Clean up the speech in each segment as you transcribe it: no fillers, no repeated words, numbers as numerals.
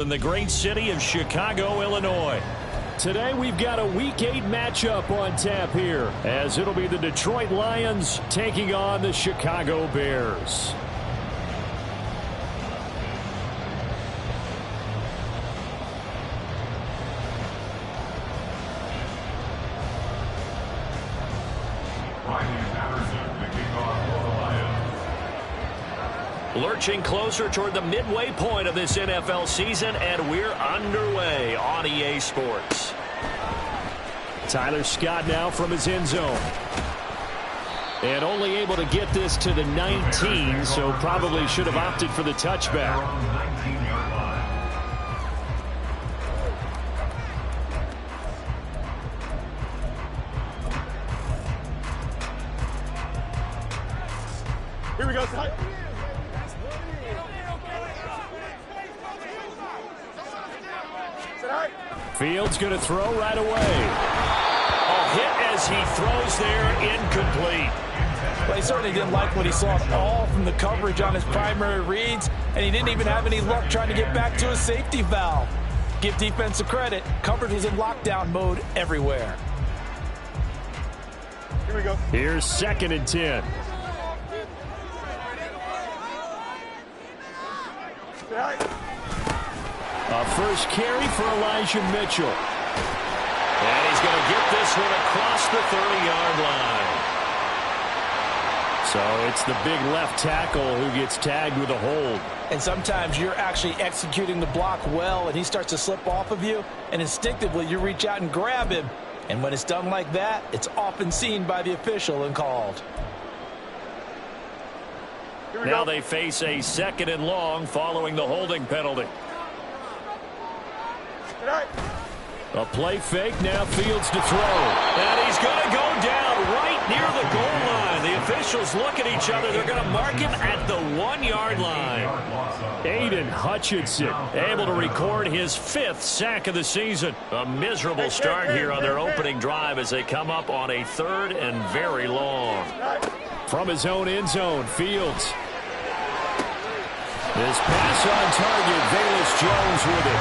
In the great city of Chicago, Illinois. Today we've got a Week 8 matchup on tap here, as it'll be the Detroit Lions taking on the Chicago Bears. Lurching closer toward the midway point of this NFL season, and we're underway on EA Sports. Tyler Scott now from his end zone. And only able to get this to the 19, so probably should have opted for the touchback. Here we go. Fields going to throw right away. A hit as he throws there, incomplete. Well, he certainly didn't like what he saw at all from the coverage on his primary reads, and he didn't even have any luck trying to get back to his safety valve. Give defense a credit. Coverage was in lockdown mode everywhere. Here we go. Here's 2nd and 10. A first carry for Elijah Mitchell. And he's going to get this one across the 30-yard line. So it's the big left tackle who gets tagged with a hold. And sometimes you're actually executing the block well, and he starts to slip off of you, and instinctively you reach out and grab him. And when it's done like that, it's often seen by the official and called. Now they face a 2nd and long following the holding penalty. A play fake, now Fields to throw. And he's going to go down right near the goal line. The officials look at each other. They're going to mark him at the 1-yard line. Aiden Hutchinson able to record his 5th sack of the season. A miserable start here on their opening drive as they come up on a 3rd and very long. From his own end zone, Fields. His pass on target, Velus Jones with it.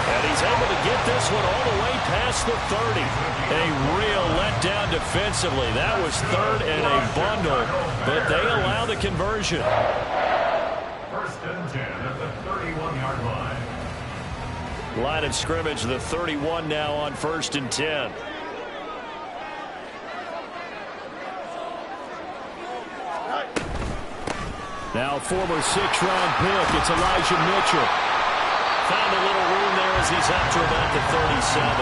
And he's able to get this one all the way past the 30. A real letdown defensively. That was 3rd and a bundle, but they allow the conversion. 1st and 10 at the 31-yard line. Line of scrimmage, the 31 now on 1st and 10. Now former 6th-round pick, it's Elijah Mitchell. Found a little room there as he's up to about the 37.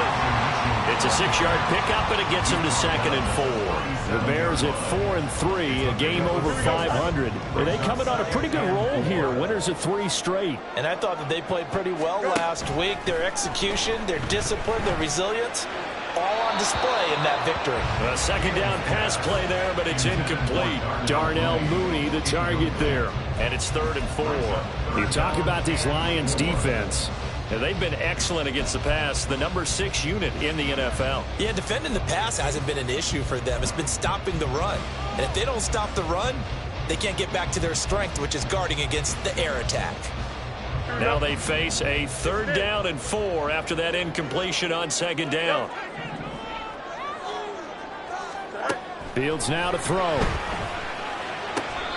It's a 6-yard pickup, and it gets him to 2nd and 4. The Bears at 4-3, a game over 500. And they coming on a pretty good roll here, winners of 3 straight. And I thought that they played pretty well last week. Their execution, their discipline, their resilience, all on display in that victory. A 2nd down pass play there, but it's incomplete. Darnell Mooney, the target there. And it's 3rd and 4. You talk about this Lions defense. And they've been excellent against the pass, the number 6 unit in the NFL. Yeah, defending the pass hasn't been an issue for them. It's been stopping the run. And if they don't stop the run, they can't get back to their strength, which is guarding against the air attack. Now they face a 3rd down and 4 after that incompletion on 2nd down. Fields now to throw.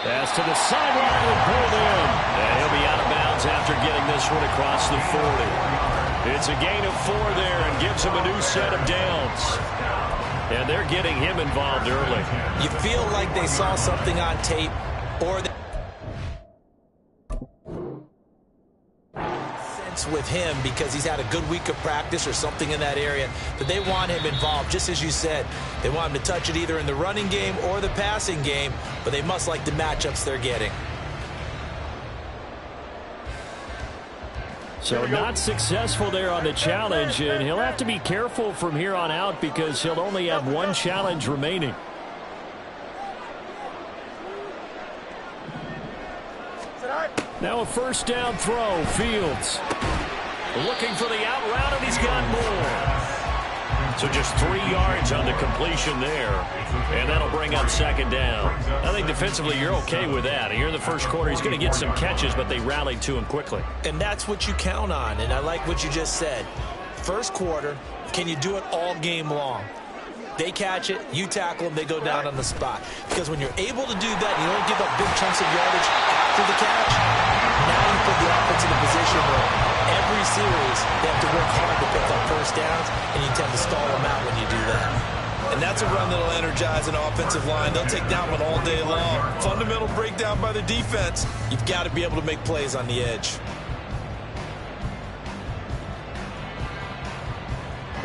Pass to the sideline and pulled in. And he'll be out of bounds after getting this one across the 40. It's a gain of 4 there and gives him a new set of downs. And they're getting him involved early. You feel like they saw something on tape, or they with him because he's had a good week of practice or something in that area, that they want him involved. Just as you said, they want him to touch it either in the running game or the passing game, but they must like the matchups they're getting. So not successful there on the challenge, and he'll have to be careful from here on out because he'll only have 1 challenge remaining. Now a 1st down throw, Fields. Looking for the out route, and he's got more. So just 3 yards on the completion there, and that'll bring up second down. I think defensively you're okay with that. Here in the first quarter, he's going to get some catches, but they rallied to him quickly. And that's what you count on, and I like what you just said. First quarter, can you do it all game long? They catch it, you tackle them, they go down on the spot. Because when you're able to do that, you don't give up big chunks of yardage after the catch, now you put the offense in a position where every series they have to work hard to pick up first downs, and you tend to stall them out when you do that. And that's a run that'll energize an offensive line. They'll take that one all day long. Fundamental breakdown by the defense. You've got to be able to make plays on the edge.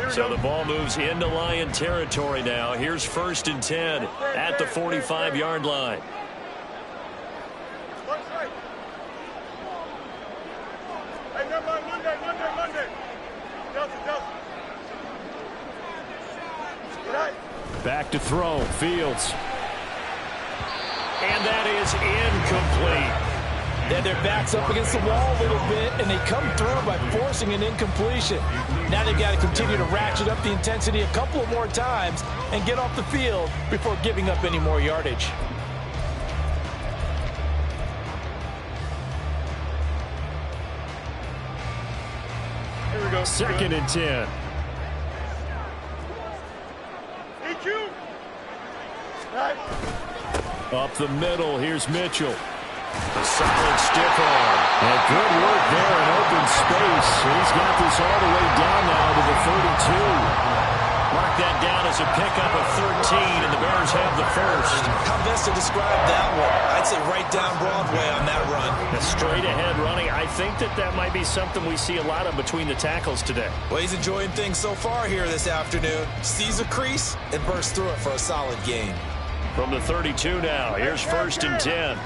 So the ball moves into Lion territory now. Here's 1st and 10 at the 45-yard line. Back to throw, Fields. And that is incomplete. And their back's up against the wall a little bit, and they come through by forcing an incompletion. Now they've got to continue to ratchet up the intensity a couple of more times and get off the field before giving up any more yardage. Here we go. 2nd and 10. Up the middle, here's Mitchell. A solid stiff arm. And good work there in open space. He's got this all the way down now to the 32. Mark that down as a pickup of 13, and the Bears have the first. How best to describe that one? I'd say right down Broadway on that run. A straight ahead running. I think that might be something we see a lot of between the tackles today. Well, he's enjoying things so far here this afternoon. Sees a crease and bursts through it for a solid gain. From the 32 now, here's 1st and 10.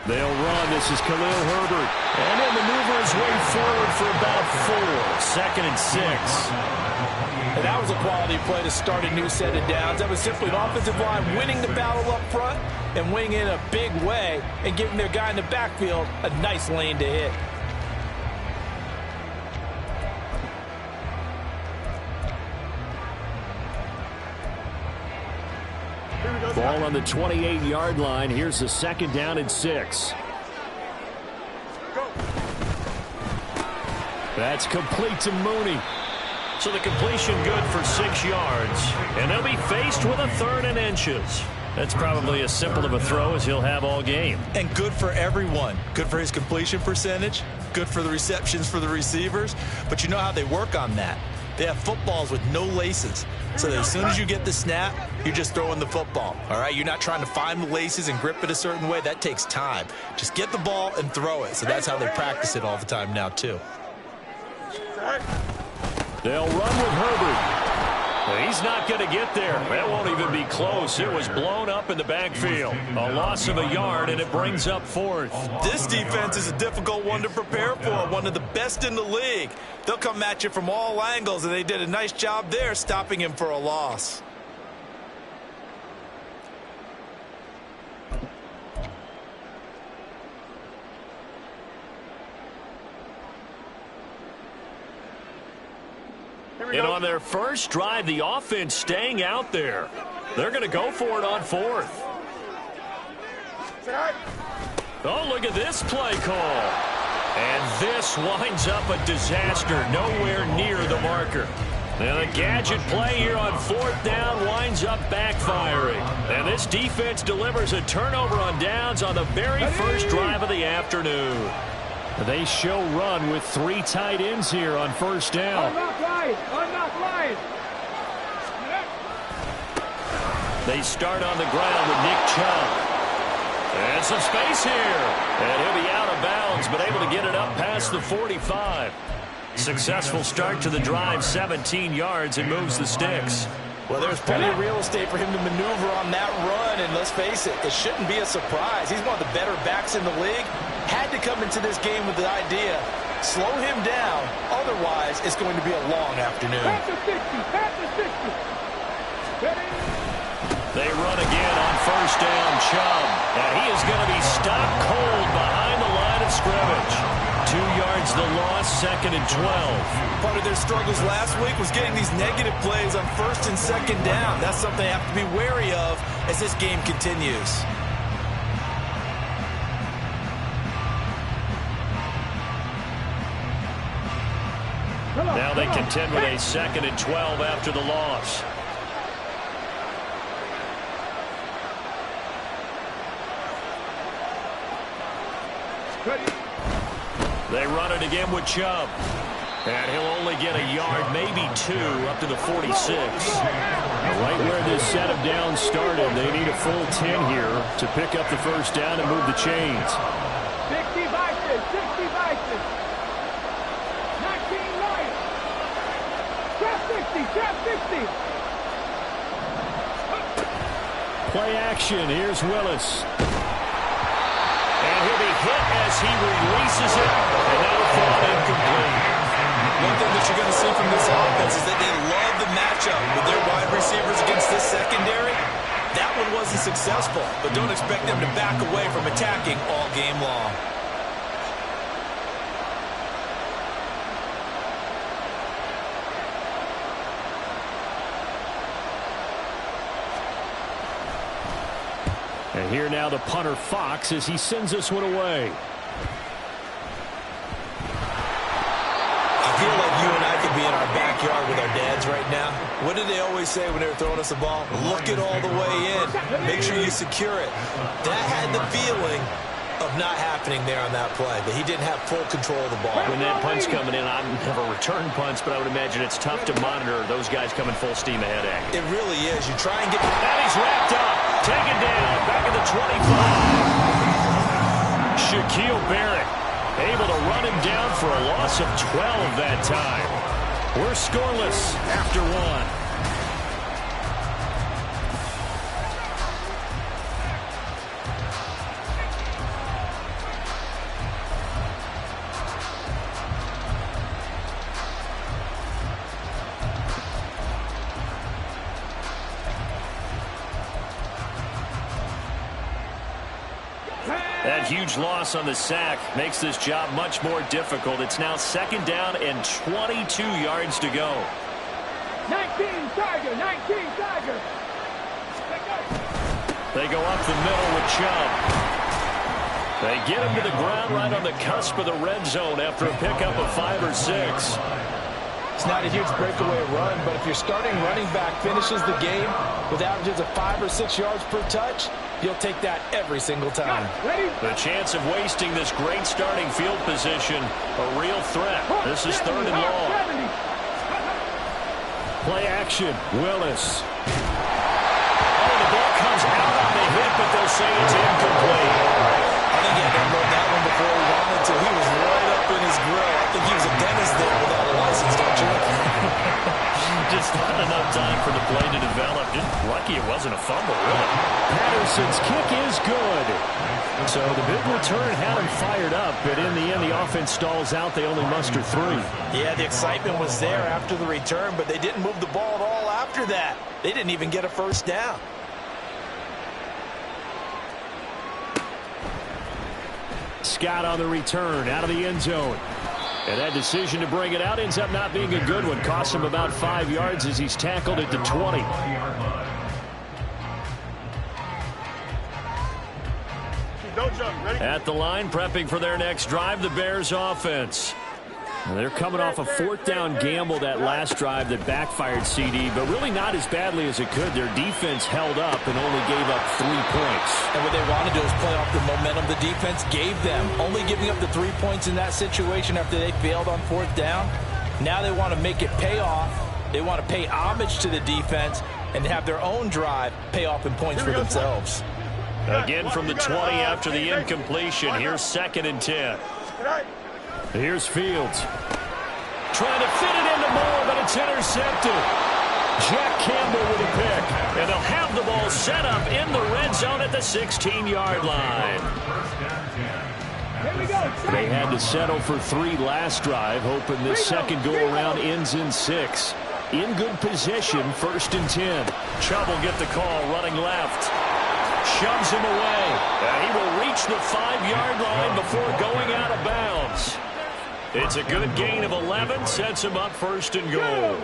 They'll run. This is Khalil Herbert. And he'll maneuver his way forward for about 4. 2nd and 6. And that was a quality play to start a new set of downs. That was simply an offensive line winning the battle up front and winning in a big way and giving their guy in the backfield a nice lane to hit. Ball on the 28-yard line. Here's the 2nd down and 6. That's complete to Mooney. So the completion good for 6 yards. And they'll be faced with a 3rd and inches. That's probably as simple of a throw as he'll have all game. And good for everyone. Good for his completion percentage. Good for the receptions for the receivers. But you know how they work on that. They have footballs with no laces. So that as soon as you get the snap, you're just throwing the football. All right? You're not trying to find the laces and grip it a certain way. That takes time. Just get the ball and throw it. So that's how they practice it all the time now, too. They'll run with Herbert. He's not going to get there. That won't even be close. It was blown up in the backfield. A loss of a yard, and it brings up 4th. This defense is a difficult one to prepare for, one of the best in the league. They'll come at you from all angles, and they did a nice job there stopping him for a loss. And on their first drive, the offense staying out there. They're going to go for it on 4th. Oh, look at this play call. And this winds up a disaster, nowhere near the marker. Now the gadget play here on 4th down winds up backfiring. And this defense delivers a turnover on downs on the very first drive of the afternoon. They show run with 3 tight ends here on 1st down. They start on the ground with Nick Chubb. And some space here. And he'll be out of bounds, but able to get it up past the 45. Successful start to the drive, 17 yards, and moves the sticks. Well, there's plenty of real estate for him to maneuver on that run, and let's face it, it shouldn't be a surprise. He's one of the better backs in the league. Had to come into this game with the idea, slow him down, otherwise it's going to be a long afternoon. They run again on 1st down, Chubb, and he is going to be stopped cold behind the line of scrimmage. 2 yards the loss, 2nd and 12. Part of their struggles last week was getting these negative plays on 1st and 2nd down. That's something they have to be wary of as this game continues. Now they contend with a 2nd and 12 after the loss. They run it again with Chubb. And he'll only get a yard, maybe 2, up to the 46. Right where this set of downs started, they need a full 10 here to pick up the first down and move the chains. 60 Vikings, 60 Vikings. 19 Lions. Trap 60, trap 60. Play action, here's Willis. And he'll be hit as he releases it, and that'll fall incomplete. One thing that you're going to see from this offense is that they love the matchup with their wide receivers against this secondary. That one wasn't successful, but don't expect them to back away from attacking all game long. And here now the punter Fox as he sends this one away. I feel like you and I could be in our backyard with our dads right now. What did they always say when they were throwing us the ball? Look it all the way in. Make sure you secure it. That had the feeling of not happening there on that play, that he didn't have full control of the ball. When that punt's coming in, I've never returned punts, but I would imagine it's tough to monitor those guys coming full steam ahead at you. It really is. You try and get... And he's wrapped up, taken down, back at the 25. Shaquille Barrett able to run him down for a loss of 12 that time. We're scoreless after 1. That huge loss on the sack makes this job much more difficult. It's now 2nd down and 22 yards to go. 19 Tiger, 19 Tiger. They go up the middle with Chubb. They get him to the ground right on the cusp of the red zone after a pickup of 5 or 6. It's not a huge breakaway run, but if your starting running back finishes the game with averages of 5 or 6 yards per touch, you'll take that every single time. The chance of wasting this great starting field position, a real threat. This is 3rd and long. Play action, Willis. Oh, the ball comes out on the hit, but they'll say it's incomplete. I think he had downloaded that one before he wanted to. He was right up in his grill. I think he was a dentist there without a license, don't you? Just not enough time for the play to develop. Just lucky it wasn't a fumble, really. Patterson's kick is good. So the big return had him fired up, but in the end, the offense stalls out. They only muster 3. Yeah, the excitement was there after the return, but they didn't move the ball at all after that. They didn't even get a first down. Scott on the return, out of the end zone. And that decision to bring it out ends up not being a good one. Costs him about 5 yards as he's tackled at the 20. At the line, prepping for their next drive, the Bears offense. And they're coming off a 4th down gamble that last drive that backfired CD, but really not as badly as it could. Their defense held up and only gave up 3 points. And what they want to do is play off the momentum the defense gave them. Only giving up the 3 points in that situation after they failed on 4th down. Now they want to make it pay off. They want to pay homage to the defense and have their own drive pay off in points for themselves. Again from the 20 after the incompletion. Here's 2nd and 10. Here's Fields. Trying to fit it into Moore, but it's intercepted. Jack Campbell with a pick. And they'll have the ball set up in the red zone at the 16-yard line. They had to settle for 3 last drive, hoping this second go-around ends in 6. In good position, 1st and 10. Chubb will get the call running left. Shoves him away. And he will reach the 5-yard line before going out of bounds. It's a good gain of 11, sets him up first and goal.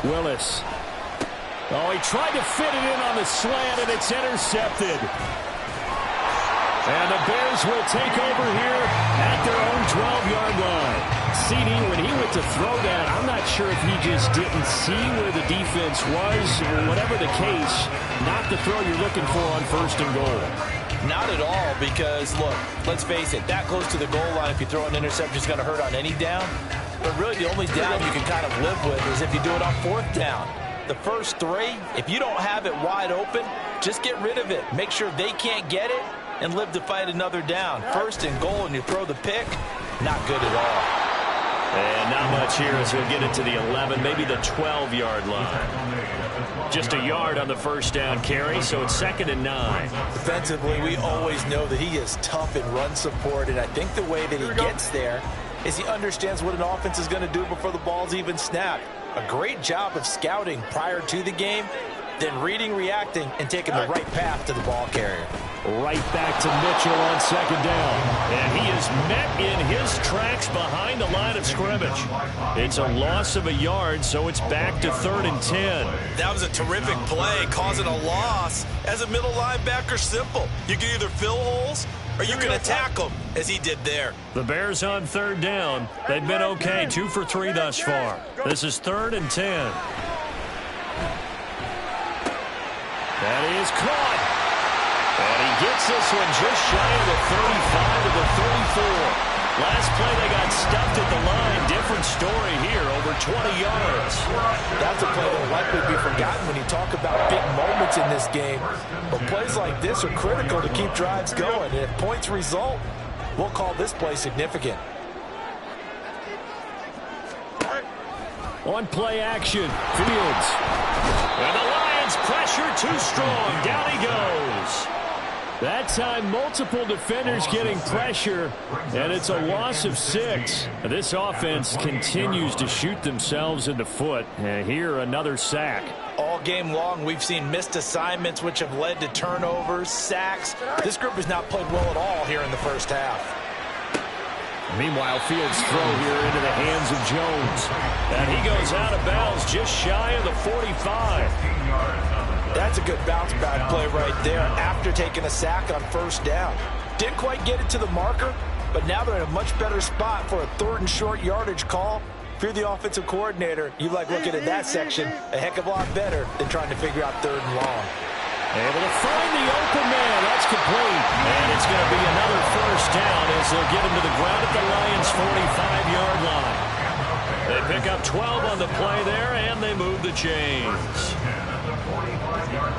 Willis. Oh, he tried to fit it in on the slant, and it's intercepted. And the Bears will take over here at their own 12-yard line. CD, when he went to throw that, I'm not sure if he just didn't see where the defense was, or whatever the case, not the throw you're looking for on first and goal. Not at all, because, look, let's face it, that close to the goal line, if you throw an interception, is going to hurt on any down. But really, the only down you can kind of live with is if you do it on fourth down. The first three, if you don't have it wide open, just get rid of it. Make sure they can't get it and live to fight another down. First and goal, and you throw the pick, not good at all. And not much here as he'll get it to the 11, maybe the 12-yard line. Just a yard on the first down carry, so it's 2nd and 9. Defensively, we always know that he is tough in run support, and I think the way that he gets there is he understands what an offense is going to do before the ball's even snapped. A great job of scouting prior to the game, then reading, reacting, and taking the right path to the ball carrier. Right back to Mitchell on 2nd down. And he is met in his tracks behind the line of scrimmage. It's a loss of a yard, so it's back to 3rd and 10. That was a terrific play, causing a loss. As a middle linebacker, simple. You can either fill holes or you can attack them, as he did there. The Bears on 3rd down. They've been okay, 2 for 3 thus far. This is 3rd and 10. That is caught. And he gets this one just shy of the 35 to the 34. Last play, they got stuffed at the line. Different story here, over 20 yards. That's a play that will likely be forgotten when you talk about big moments in this game. But plays like this are critical to keep drives going. And if points result, we'll call this play significant. On play action, Fields. And the Lions pressure too strong. Down he goes. That time, multiple defenders getting pressure, and it's a loss of 6. This offense continues to shoot themselves in the foot. And here, another sack. All game long, we've seen missed assignments, which have led to turnovers, sacks. This group has not played well at all here in the first half. Meanwhile, Fields' throw here into the hands of Jones. And he goes out of bounds just shy of the 45. That's a good bounce-back play right there after taking a sack on first down. Didn't quite get it to the marker, but now they're in a much better spot for a 3rd and short yardage call. If you're the offensive coordinator, you like looking at that section a heck of a lot better than trying to figure out 3rd and long. Able to find the open man. That's complete. And it's going to be another first down as they'll get him to the ground at the Lions' 45-yard line. They pick up 12 on the play there, and they move the chains.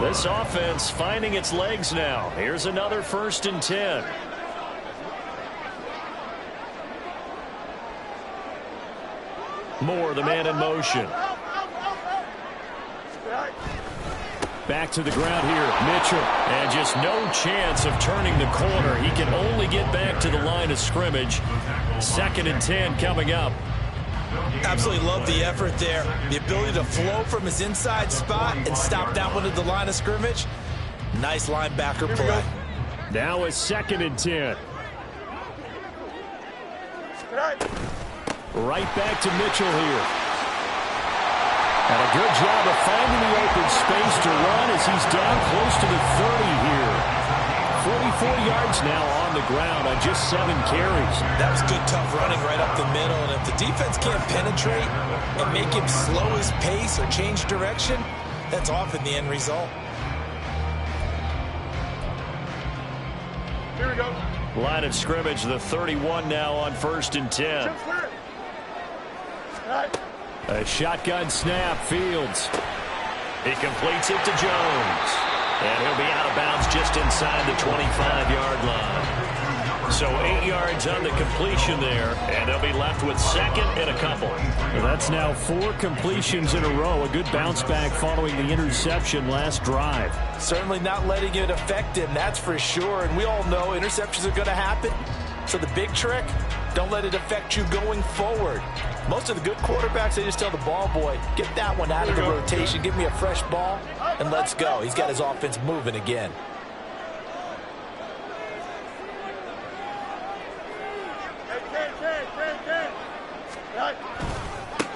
This offense finding its legs now. Here's another 1st and 10. Moore, the man in motion. Back to the ground here, Mitchell. And just no chance of turning the corner. He can only get back to the line of scrimmage. 2nd and 10 coming up. Absolutely love the effort there. The ability to flow from his inside spot and stop that one at the line of scrimmage. Nice linebacker play. Now it's 2nd and 10. Right back to Mitchell here. And a good job of finding the open space to run as he's down close to the 30 here. 44 yards now on the ground on just 7 carries. That was good, tough running right up the middle. And if the defense can't penetrate and make him slow his pace or change direction, that's often the end result. Here we go. Line of scrimmage, the 31 now on 1st and 10. A shotgun snap, Fields. He completes it to Jones. And he'll be out of bounds just inside the 25-yard line. So 8 yards on the completion there, and they'll be left with 2nd and a couple. Well, that's now 4 completions in a row. A good bounce back following the interception last drive. Certainly not letting it affect him, that's for sure. And we all know interceptions are going to happen. So the big trick, Don't let it affect you going forward. Most of the good quarterbacks, they just tell the ball boy, get that one out of the rotation, give me a fresh ball, and let's go. He's got his offense moving again.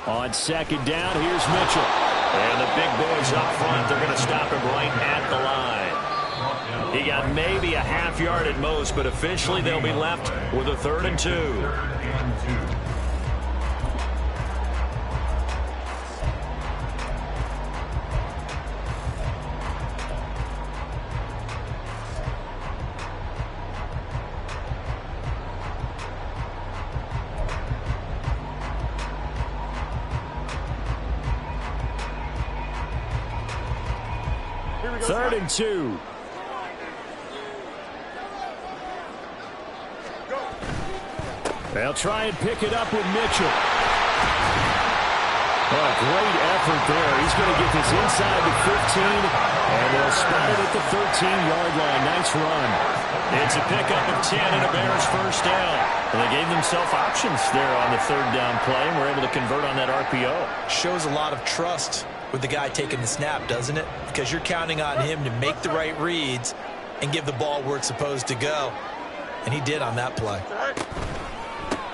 On second down, here's Mitchell. And the big boys up front, they're going to stop him right at the line. He got maybe a half yard at most, but officially they'll be left with a 3rd and 2. Third and 2. They'll try and pick it up with Mitchell. Oh, great effort there. He's going to get this inside the 15, and they'll spot it at the 13-yard line. Nice run. It's a pickup of 10 and a Bears first down. And they gave themselves options there on the 3rd down play and were able to convert on that RPO. Shows a lot of trust with the guy taking the snap, doesn't it? Because you're counting on him to make the right reads and give the ball where it's supposed to go. And he did on that play.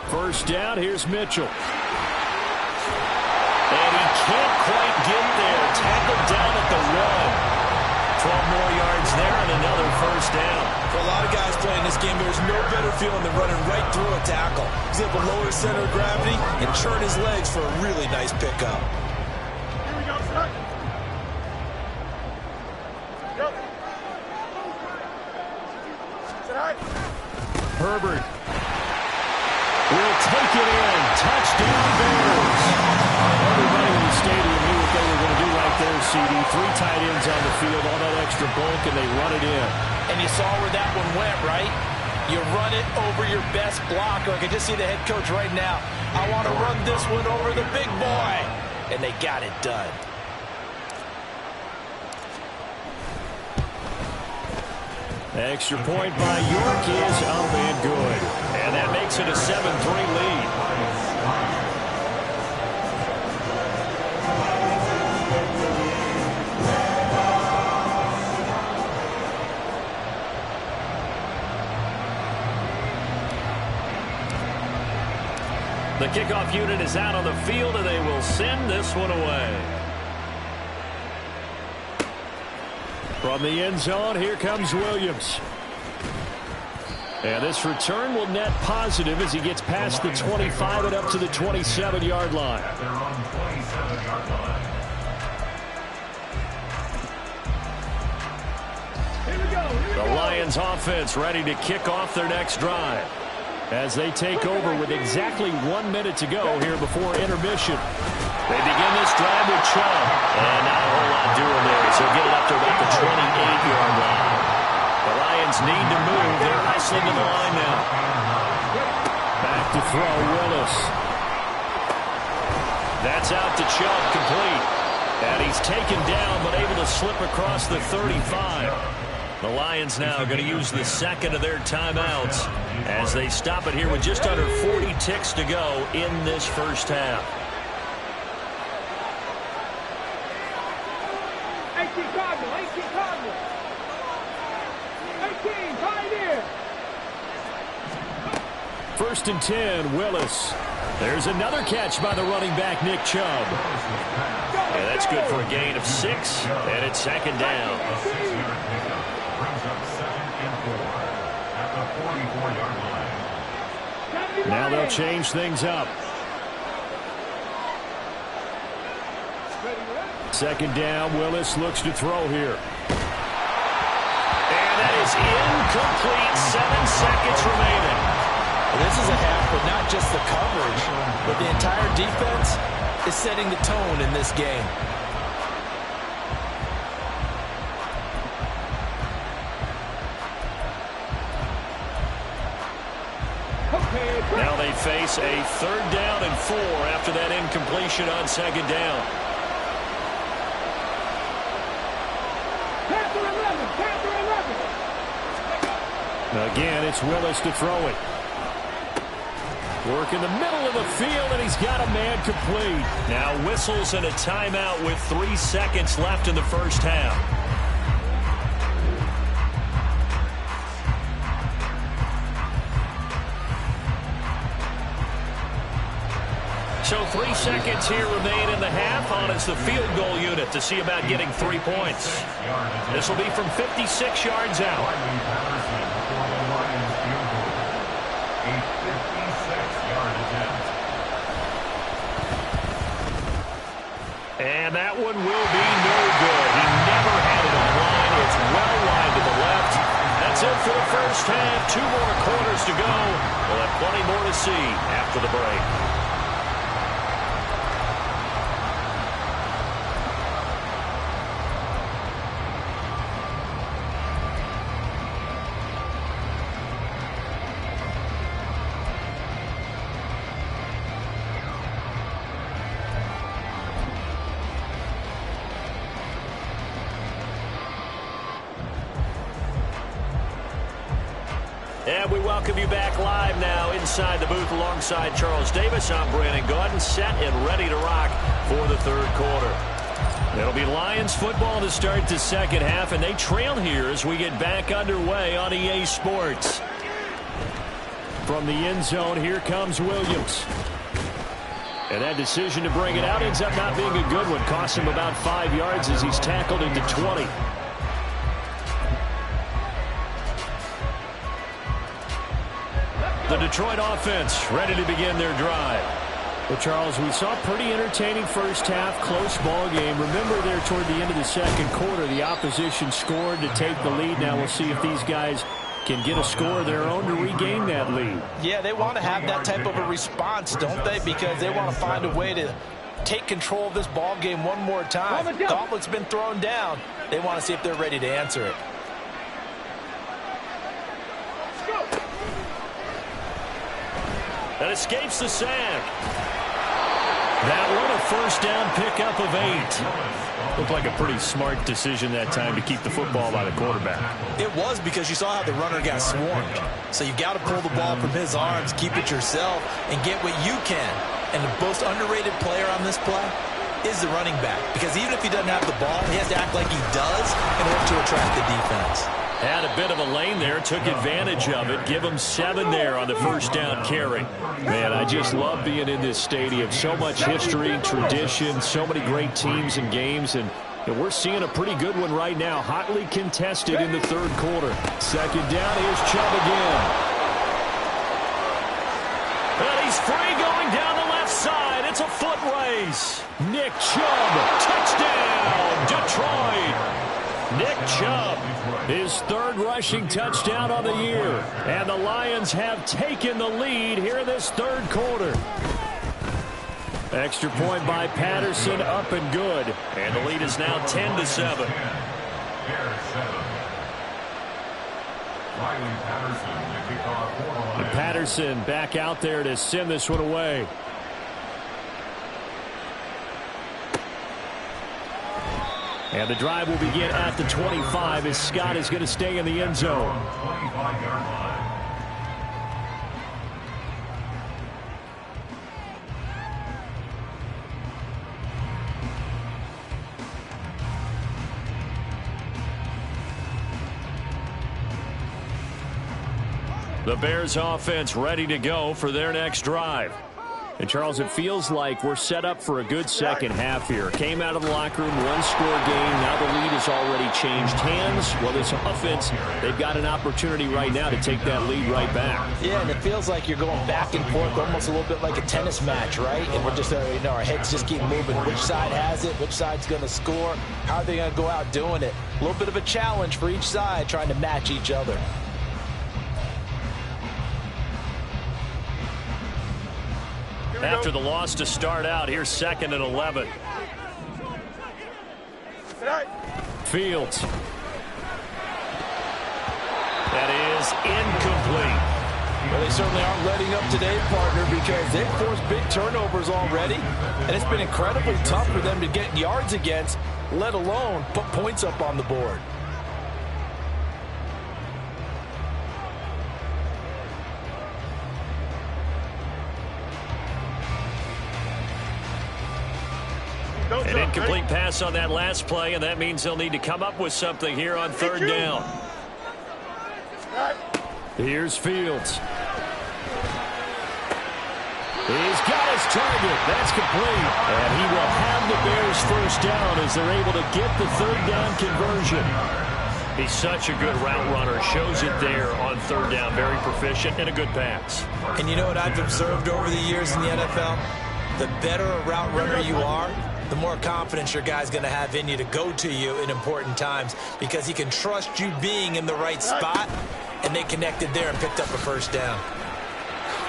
First down, here's Mitchell. And he can't quite get there. Tackled down at the 1. 12 more yards there and another first down. For a lot of guys playing this game, there's no better feeling than running right through a tackle. He's able to lower his center of gravity and churn his legs for a really nice pickup. Herbert will take it in. Touchdown, Bears. Everybody in the stadium knew what they were going to do right there, CD. 3 tight ends on the field, all that extra bulk, and they run it in. And you saw where that one went, right? You run it over your best blocker. I can just see the head coach right now. I want to run this one over the big boy. And they got it done. Extra point by York is up and good. And that makes it a 7-3 lead. The kickoff unit is out on the field, and they will send this one away. From the end zone, here comes Williams. And this return will net positive as he gets past the 25 and up to the 27-yard line. The Lions offense ready to kick off their next drive. As they take over with exactly 1 minute to go here before intermission. They begin this drive with Chubb. And not a whole lot doing there. So get it up to about the 28-yard line. The Lions need to move. They're wrestling to the line now. Back to throw, Willis. That's out to Chubb, complete. And he's taken down, but able to slip across the 35. The Lions now going to use the second of their timeouts as they stop it here with just under 40 ticks to go in this first half. 18 Cardinal, 18 Cardinal. 18, Pioneer. First and 10, Willis. There's another catch by the running back, Nick Chubb. Yeah, that's good for a gain of 6, and it's second down. Now they'll change things up. Second down, Willis looks to throw here. And that is incomplete. 7 seconds remaining. This is a half, but not just the coverage, but the entire defense is setting the tone in this game. Now they face a 3rd down and 4 after that incompletion on second down. Panther 11, Panther 11. Again, it's Willis to throw it. Work in the middle of the field, and he's got a man complete. Now whistles and a timeout with 3 seconds left in the first half. So 3 seconds here remain in the half on as the field goal unit to see about getting 3 points. This will be from 56 yards out. And that one will be no good. He never had it online. It's well wide to the left. That's it for the first half. 2 more quarters to go. We'll have plenty more to see after the break. And we welcome you back live now inside the booth alongside Charles Davis. I'm Brandon Gaudin, set and ready to rock for the third quarter. It'll be Lions football to start the second half, and they trail here as we get back underway on EA Sports. From the end zone, here comes Williams. And that decision to bring it out ends up not being a good one. Costs him about 5 yards as he's tackled into 20. The Detroit offense ready to begin their drive. Well, Charles, we saw a pretty entertaining first half, close ball game. Remember there toward the end of the second quarter, the opposition scored to take the lead. Now we'll see if these guys can get a score of their own to regain that lead. Yeah, they want to have that type of a response, don't they? Because they want to find a way to take control of this ball game one more time. The gauntlet's been thrown down. They want to see if they're ready to answer it. That escapes the sack. That one, a first down pickup of 8. Looked like a pretty smart decision that time to keep the football by the quarterback. It was, because you saw how the runner got swarmed. So you got to pull the ball from his arms, keep it yourself, and get what you can. And the most underrated player on this play is the running back. Because even if he doesn't have the ball, he has to act like he does in order to attract the defense. Had a bit of a lane there, took advantage of it. Give him 7 there on the first down carry. Man, I just love being in this stadium. So much history, tradition, so many great teams and games, and we're seeing a pretty good one right now. Hotly contested in the third quarter. Second down, here's Chubb again. And he's free going down the left side. It's a foot race. Nick Chubb, Touchdown, Detroit. Nick Chubb, his third rushing touchdown on the year. And the Lions have taken the lead here in this third quarter. Extra point by Patterson, up and good. And the lead is now 10-7. And Patterson back out there to send this one away. And the drive will begin at the 25 as Scott is going to stay in the end zone. The Bears offense ready to go for their next drive. And, Charles, it feels like we're set up for a good second half here. Came out of the locker room, one-score game. Now the lead has already changed hands. Well, this offense, they've got an opportunity right now to take that lead right back. Yeah, and it feels like you're going back and forth, almost a little bit like a tennis match, right? And we're just, our heads just keep moving. Which side has it? Which side's going to score? How are they going to go out doing it? A little bit of a challenge for each side, trying to match each other. After the loss to start out, here's 2nd and 11. Fields. That is incomplete. Well, they certainly aren't letting up today, partner, because they've forced big turnovers already, and it's been incredibly tough for them to get yards against, let alone put points up on the board. An incomplete pass on that last play, and that means they'll need to come up with something here on third down. Here's Fields. He's got his target. That's complete. And he will have the Bears first down as they're able to get the third down conversion. He's such a good route runner. Shows it there on third down. Very proficient and a good pass. And you know what I've observed over the years in the NFL? The better a route runner you are, the more confidence your guy's going to have in you to go to you in important times because he can trust you being in the right spot, and they connected there and picked up a first down.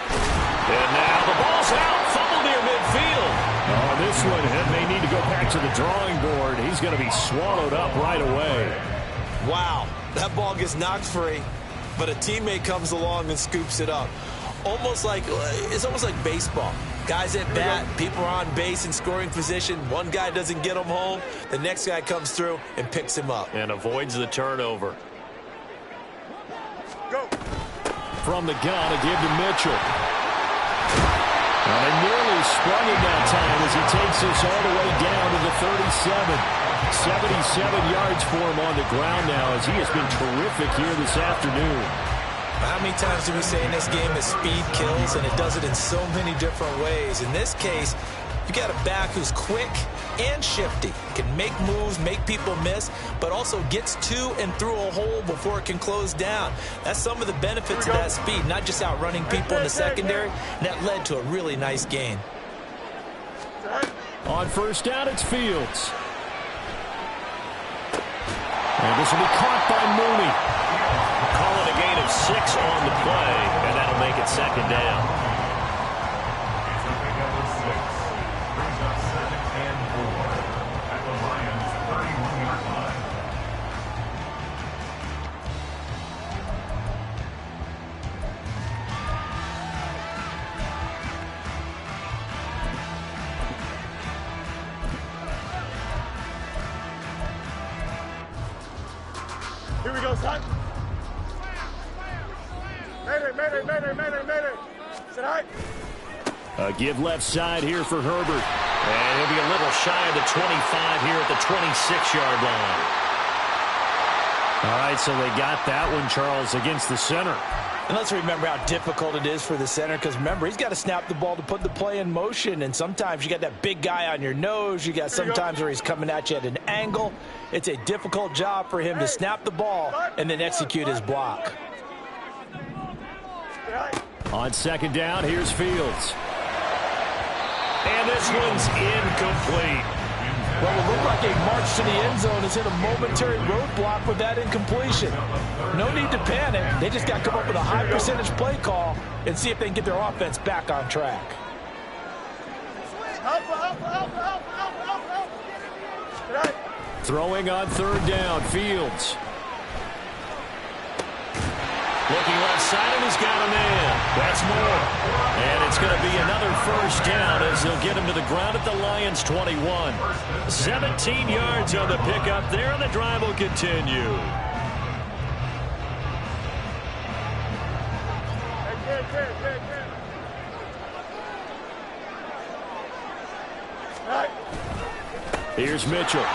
And now the ball's out. Fumble near midfield. Oh, this one may need to go back to the drawing board. He's going to be swallowed up right away. Wow, that ball gets knocked free, but a teammate comes along and scoops it up. It's almost like baseball. Guys at bat, people are on base in scoring position. One guy doesn't get him home. The next guy comes through and picks him up. And avoids the turnover. Go. From the gun, a give to Mitchell. And they nearly sprung him that time as he takes this all the way down to the 37. 77 yards for him on the ground now as he has been terrific here this afternoon. How many times do we say in this game that speed kills, and it does it in so many different ways? In this case, you got a back who's quick and shifty, can make moves, make people miss, but also gets to and through a hole before it can close down. That's some of the benefits of that speed, not just outrunning people in the secondary. And that led to a really nice gain. On first down, it's Fields. And this will be caught by Mooney. Call it a gain of 6 on the play, and that'll make it second down. It's a big number 6. Brings up 2nd and 4 at the Lions' 31-yard line. Here we go, son. Mayday. Sit high. A give left side here for Herbert. And he'll be a little shy of the 25 here at the 26-yard line. All right, so they got that one, Charles, against the center. And let's remember how difficult it is for the center, because remember, he's got to snap the ball to put the play in motion, and sometimes you got that big guy on your nose. You got sometimes where he's coming at you at an angle. It's a difficult job for him to snap the ball and then execute his block. On second down, here's Fields. And this one's incomplete. Well, it looked like a march to the end zone has hit a momentary roadblock with that incompletion. No need to panic. They just got to come up with a high percentage play call and see if they can get their offense back on track. Throwing on third down, Fields. Looking left side, and he's got a man. That's more. And it's going to be another first down as they'll get him to the ground at the Lions' 21. 17 yards on the pickup there, and the drive will continue. Here's Mitchell.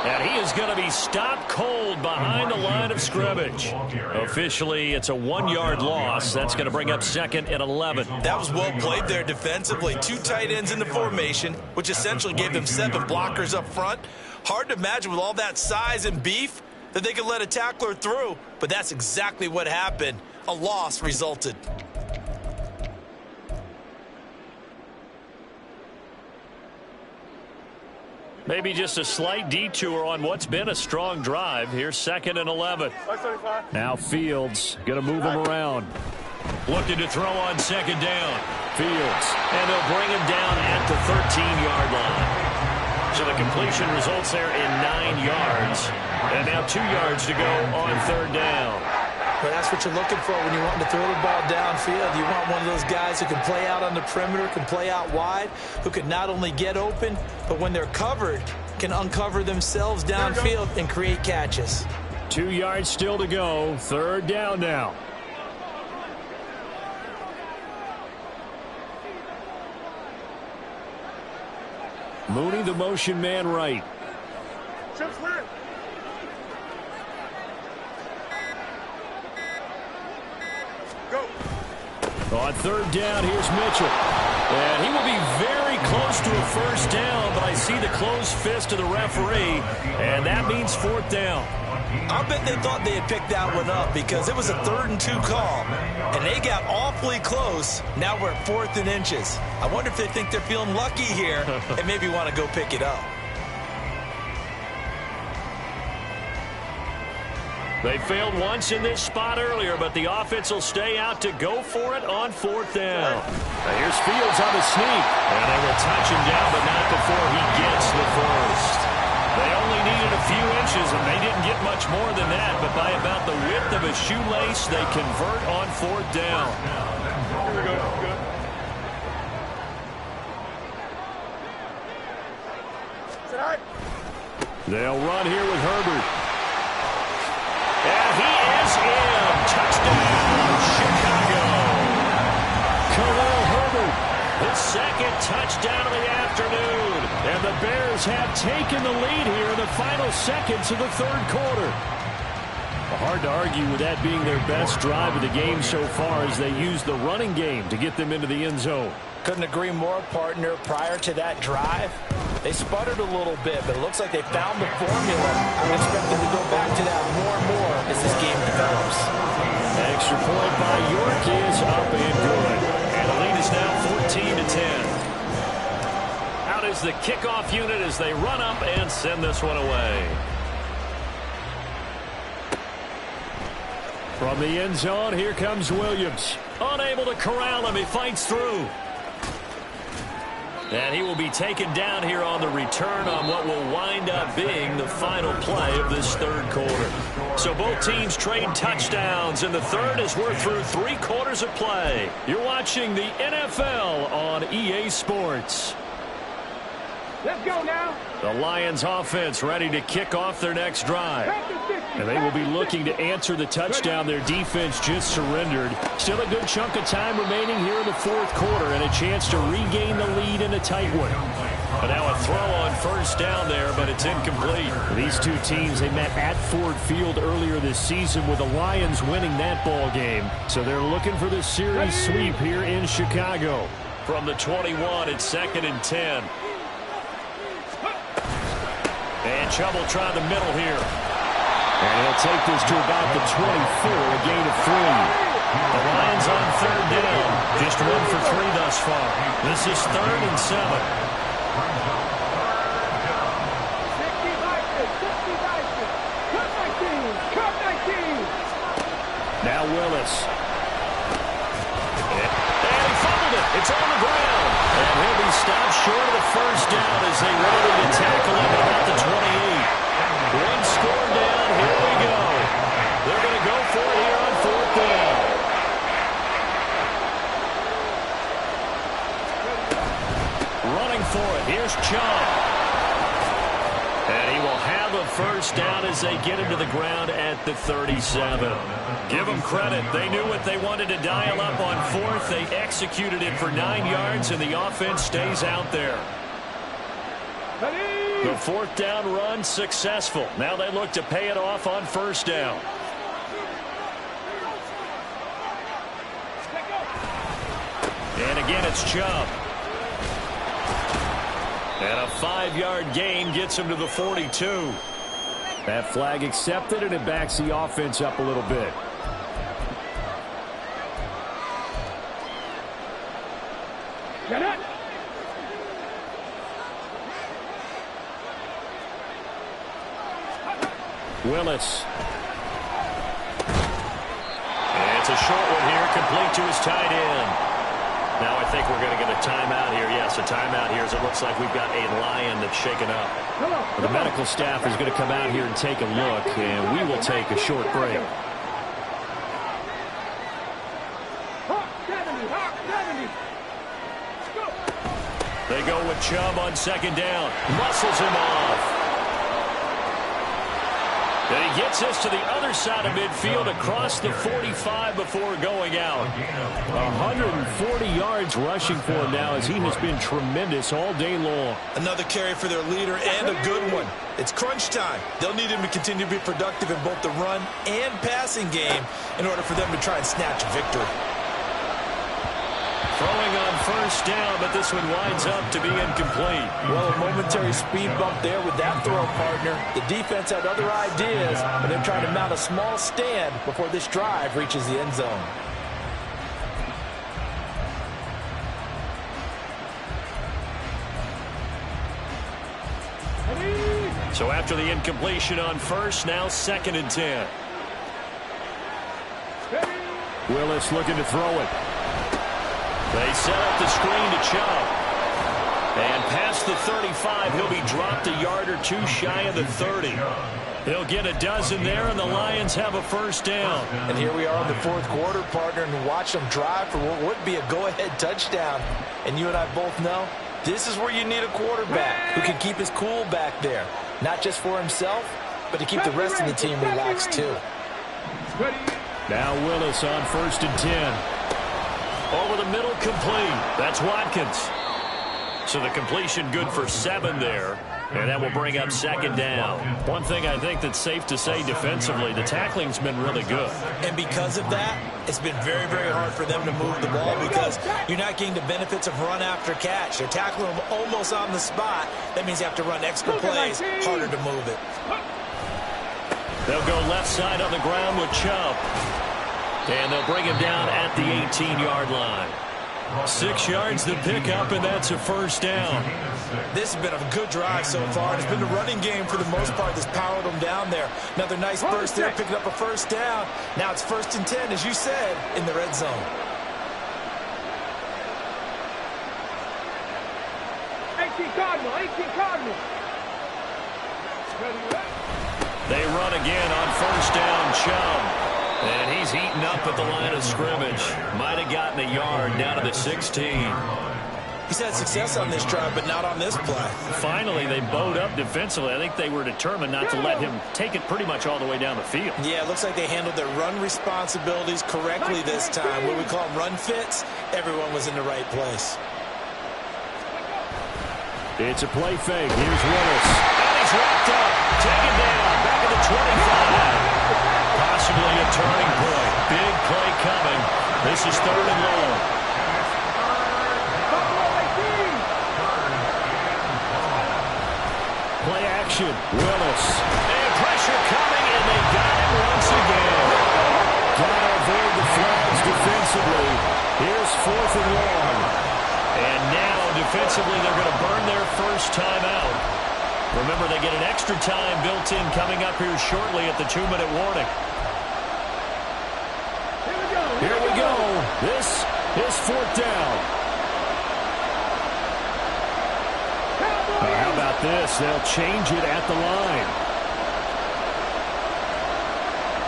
And he is going to be stopped cold behind the line of scrimmage. Officially, it's a 1-yard loss. That's going to bring up 2nd and 11. That was well played there defensively. 2 tight ends in the formation, which essentially gave them 7 blockers up front. Hard to imagine with all that size and beef that they could let a tackler through, but that's exactly what happened. A loss resulted. Maybe just a slight detour on what's been a strong drive. Here's 2nd and 11. Now Fields going to move him around. Looking to throw on 2nd down. Fields. And they'll bring him down at the 13-yard line. So the completion results there in 9 yards. And now 2 yards to go on 3rd down. But that's what you're looking for when you're wanting to throw the ball downfield. You want one of those guys who can play out on the perimeter, can play out wide, who can not only get open, but when they're covered, can uncover themselves downfield and create catches. 2 yards still to go. 3rd down now. Mooney, the motion man right. On third down, here's Mitchell. And he will be very close to a first down, but I see the closed fist of the referee, and that means fourth down. I bet they thought they had picked that one up because it was a 3rd and 2 call, and they got awfully close. Now we're at 4th and inches. I wonder if they think they're feeling lucky here and maybe want to go pick it up. They failed once in this spot earlier, but the offense will stay out to go for it on fourth down. Now here's Fields on the sneak. And they will touch him down, but not before he gets the first. They only needed a few inches, and they didn't get much more than that, but by about the width of a shoelace, they convert on fourth down. Here we go. Good. Is it all right? They'll run here with Herbert. And he is in. Touchdown, Chicago. Khalil Herbert. His second touchdown of the afternoon. And the Bears have taken the lead here in the final seconds of the third quarter. Hard to argue with that being their best drive of the game so far as they use the running game to get them into the end zone. Couldn't agree more, partner. Prior to that drive, they sputtered a little bit, but it looks like they found the formula. I would expect them to go back to that more and more as this game develops. Extra point by York is up and good. And the lead is now 14-10. Out is the kickoff unit as they run up and send this one away. From the end zone, here comes Williams. Unable to corral him, he fights through. And he will be taken down here on the return on what will wind up being the final play of this third quarter. So both teams trade touchdowns in the third as we're through 3 quarters of play. You're watching the NFL on EA Sports. Let's go now. The Lions offense ready to kick off their next drive. And they will be looking to answer the touchdown their defense just surrendered. Still a good chunk of time remaining here in the fourth quarter and a chance to regain the lead in a tight one. But now a throw on first down there, but it's incomplete. These two teams, they met at Ford Field earlier this season with the Lions winning that ball game. So they're looking for the series sweep here in Chicago. From the 21, it's 2nd and 10. And Chubb will try the middle here. And he'll take this to about the 24, a gain of 3. The Lions on third down. Just 1 for 3 thus far. This is 3rd and 7. Now Willis. And he fumbled it. It's on the ground. And he'll be stopped short of the first down as they ready to tackle him at about the 28. 1 score down. Here we go. They're going to go for it here on fourth down. Running for it. Here's Chubb. And he will have a first down as they get him to the ground at the 37. Give them credit. They knew what they wanted to dial up on fourth. They executed it for 9 yards, and the offense stays out there. The fourth down run successful. Now they look to pay it off on first down. And again, it's Chubb. And a 5-yard gain gets him to the 42. That flag accepted, and it backs the offense up a little bit. Get it. Willis. And it's a short one here, complete to his tight end. Now I think we're going to get a timeout here. Yes, a timeout here as it looks like we've got a Lion that's shaken up. The medical staff is going to come out here and take a look, and we will take a short break. They go with Chubb on second down. Muscles him off. And he gets us to the other side of midfield across the 45 before going out. 140 yards rushing for him now as he has been tremendous all day long. Another carry for their leader and a good one. It's crunch time. They'll need him to continue to be productive in both the run and passing game in order for them to try and snatch victory. Throwing on first down, but this one winds up to be incomplete. Well, a momentary speed bump there with that throw, partner. The defense had other ideas, and they're trying to mount a small stand before this drive reaches the end zone. So after the incompletion on first, now 2nd and 10. Willis looking to throw it. They set up the screen to Chubb. And past the 35, he'll be dropped a yard or two shy of the 30. They'll get a dozen there, and the Lions have a first down. And here we are in the 4th quarter, partner, and watch them drive for what would be a go-ahead touchdown. And you and I both know this is where you need a quarterback who can keep his cool back there. Not just for himself, but to keep the rest of the team relaxed, too. Now Willis on 1st and 10. Over the middle, complete. That's Watkins. So the completion good for 7 there. And that will bring up 2nd down. One thing I think that's safe to say defensively, the tackling's been really good. And because of that, it's been very, very hard for them to move the ball because you're not getting the benefits of run after catch. They're tackling them almost on the spot. That means you have to run extra plays, harder to move it. They'll go left side on the ground with Chubb. And they'll bring him down at the 18-yard line. 6 yards to pick up, and that's a first down. This has been a good drive so far. It's been the running game for the most part that's powered them down there. Another nice burst there, picking up a first down. Now it's 1st and 10, as you said, in the red zone. 18 Cardinal, 18 Cardinal. They run again on first down, Chubb. And he's eaten up at the line of scrimmage. Might have gotten a yard down to the 16. He's had success on this drive, but not on this play. Finally, they bowed up defensively. I think they were determined not to let him take it pretty much all the way down the field. Yeah, it looks like they handled their run responsibilities correctly this time. What we call run fits, everyone was in the right place. It's a play fake. Here's Willis. And he's wrapped up. Taken down. Back at the 25. Possibly a turning point. Big play coming. This is 3rd and long. Play action. Willis. And pressure coming, and they got him once again. Got to avoid the flags defensively. Here's 4th and long. And now, defensively, they're going to burn their first time out. Remember, they get an extra time built in coming up here shortly at the 2-minute warning. Here we go. This is 4th down. How about this? They'll change it at the line.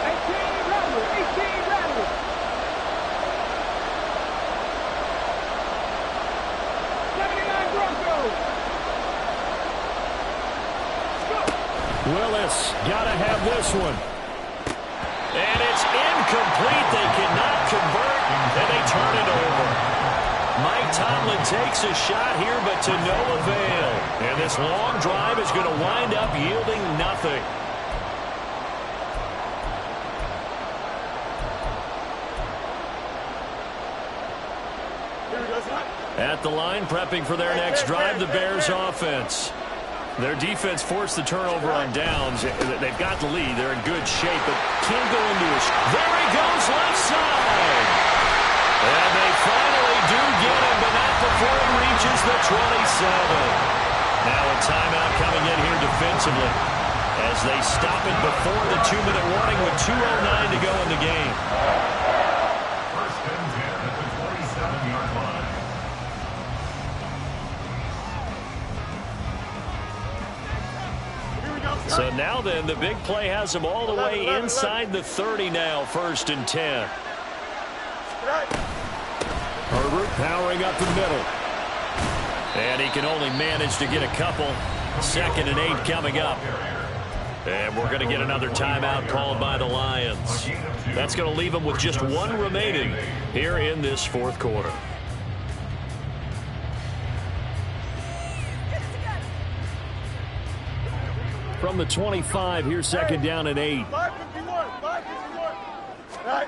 18 Rebel, 18 Rebel. Willis got to have this one. And it's incomplete. They cannot convert, and they turn it over. Mike Tomlin takes a shot here, but to no avail. And this long drive is going to wind up yielding nothing. At the line, prepping for their next drive, the Bears offense. Their defense forced the turnover on downs. They've got the lead. They're in good shape, but can't go into a... There he goes, left side! And they finally do get him, but not before he reaches the 27. Now a timeout coming in here defensively as they stop it before the 2-minute warning with 2:09 to go in the game. 1st and 10 at the 27-yard line. So now then, the big play has them all the way inside the 30 now, 1st and 10. Herbert powering up the middle. And he can only manage to get a couple. 2nd and 8 coming up. And we're going to get another timeout called by the Lions. That's going to leave them with just one remaining here in this fourth quarter. From the 25, here's second down and 8. 551.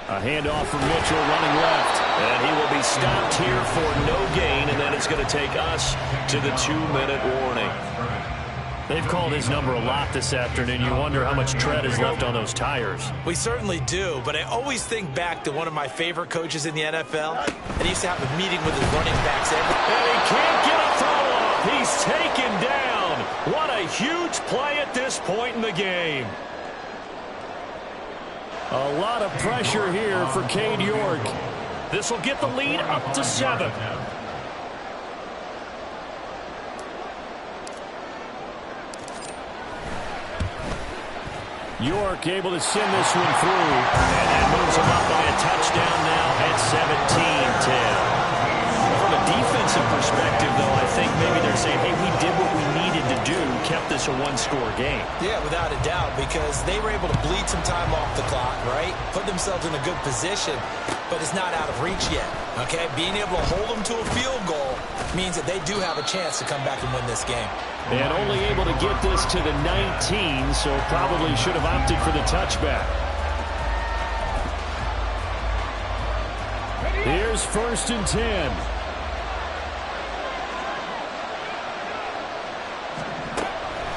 A handoff from Mitchell running left. And he will be stopped here for no gain, and then it's going to take us to the 2-minute warning. They've called his number a lot this afternoon. You wonder how much tread is left on those tires. We certainly do, but I always think back to one of my favorite coaches in the NFL. And he used to have a meeting with his running backs. And he can't get a throw off. He's taken down. What a huge play at this point in the game. A lot of pressure here for Cade York. This will get the lead up to 7. York able to send this one through. And that moves him up by a touchdown now at 17-10. From a defensive perspective, though, I think maybe they're saying, hey, we did what we needed to do, kept this a one-score game. Yeah, without a doubt, because they were able to bleed some time off the clock, right? Put themselves in a good position, but it's not out of reach yet, okay? Being able to hold them to a field goal means that they do have a chance to come back and win this game. And only able to get this to the 19, so probably should have opted for the touchback. Here's 1st and 10.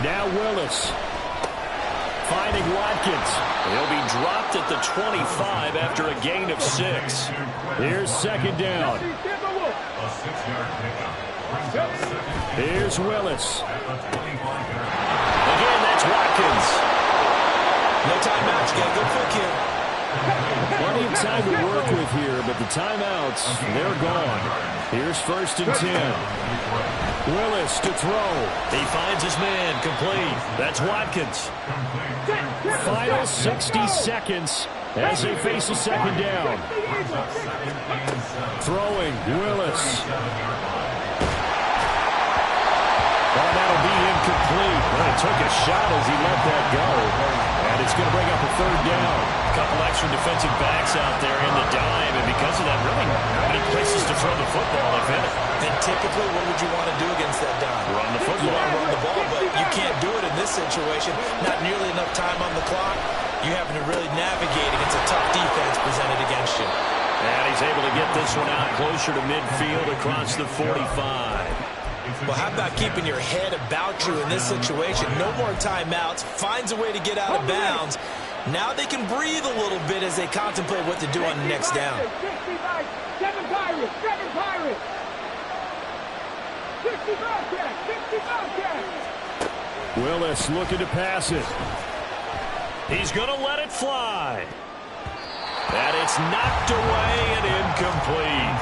Now Willis. Finding Watkins. He'll be dropped at the 25 after a gain of 6. Here's second down. A 6-yard pickup. Brings up second. Here's Willis. Again, that's Watkins. No timeouts. Get a good pick here. Plenty of time to work with here, but the timeouts, they're gone. Here's 1st and 10. Willis to throw. He finds his man, complete. That's Watkins. Final 60 seconds as they face a second down. Throwing, Willis. Oh, that'll be incomplete. Well, he took a shot as he let that go. And it's going to bring up a 3rd down. A couple extra defensive backs out there in the dime, and because of that, really not many places to throw the football, if any. And typically, what would you want to do against that dime? Run the football. You want to run the ball, but you can't do it in this situation. Not nearly enough time on the clock. You having to really navigate against a tough defense presented against you. And he's able to get this one out closer to midfield across the 45. Well, how about keeping your head about you in this situation? No more timeouts. Finds a way to get out of bounds. Now they can breathe a little bit as they contemplate what to do on the next down. 7 Pirates. 7 Pirates. 60 Bobcats. 60 Bobcats. Willis looking to pass it. He's going to let it fly. And it's knocked away and incomplete.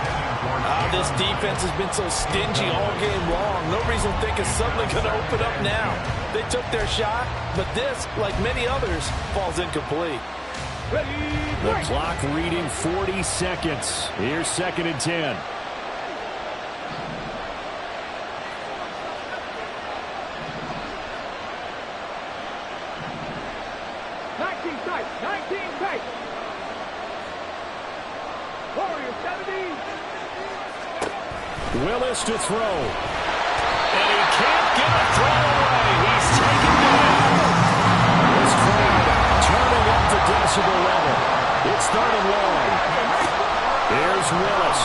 This defense has been so stingy all game long. No reason to think it's suddenly going to open up now. They took their shot, but this, like many others, falls incomplete. The clock reading 40 seconds. Here's 2nd and 10. Willis to throw. And he can't get a throw away. He's taken down. This crowd turning up the decibel level. It's 3rd and long. Here's Willis.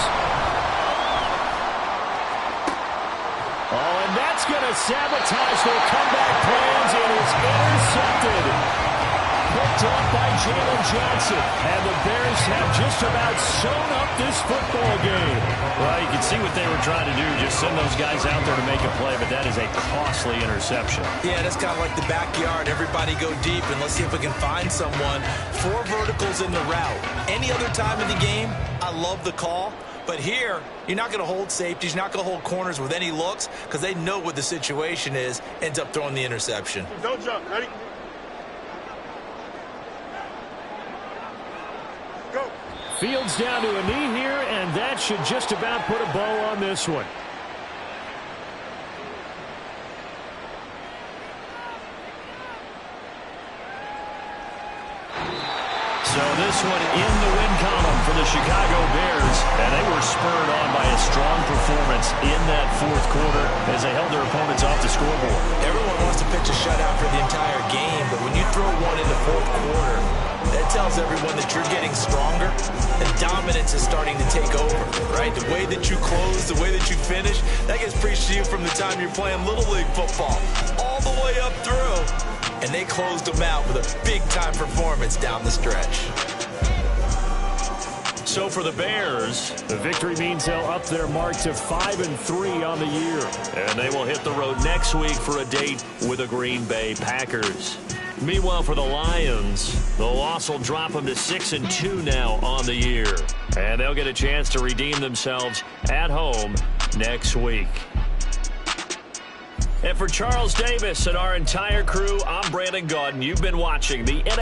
Oh, and that's going to sabotage their comeback plans. It is intercepted. Picked up by Jalen Johnson. And the Bears have just about sewn up this football game. Well, you can see what they were trying to do. Just send those guys out there to make a play, but that is a costly interception. Yeah, that's kind of like the backyard. Everybody go deep, and let's see if we can find someone. 4 verticals in the route. Any other time in the game, I love the call. But here, you're not going to hold safeties. You're not going to hold corners with any looks because they know what the situation is. Ends up throwing the interception. Don't jump. Ready? Go. Fields down to a knee here, and that should just about put a bow on this one. this one in the win column for the Chicago Bears, and they were spurred on by a strong performance in that fourth quarter as they held their opponents off the scoreboard. Everyone wants to pitch a shutout for the entire game, but when you throw one in the fourth quarter, that tells everyone that you're getting stronger and dominance is starting to take over, right? The way that you close, the way that you finish, that gets preached to you from the time you're playing Little League football all the way up through. And they closed them out with a big-time performance down the stretch. So for the Bears, the victory means they'll up their mark to 5-3 on the year. And they will hit the road next week for a date with the Green Bay Packers. Meanwhile, for the Lions, the loss will drop them to 6-2 now on the year. And they'll get a chance to redeem themselves at home next week. And for Charles Davis and our entire crew, I'm Brandon Gaudin. You've been watching the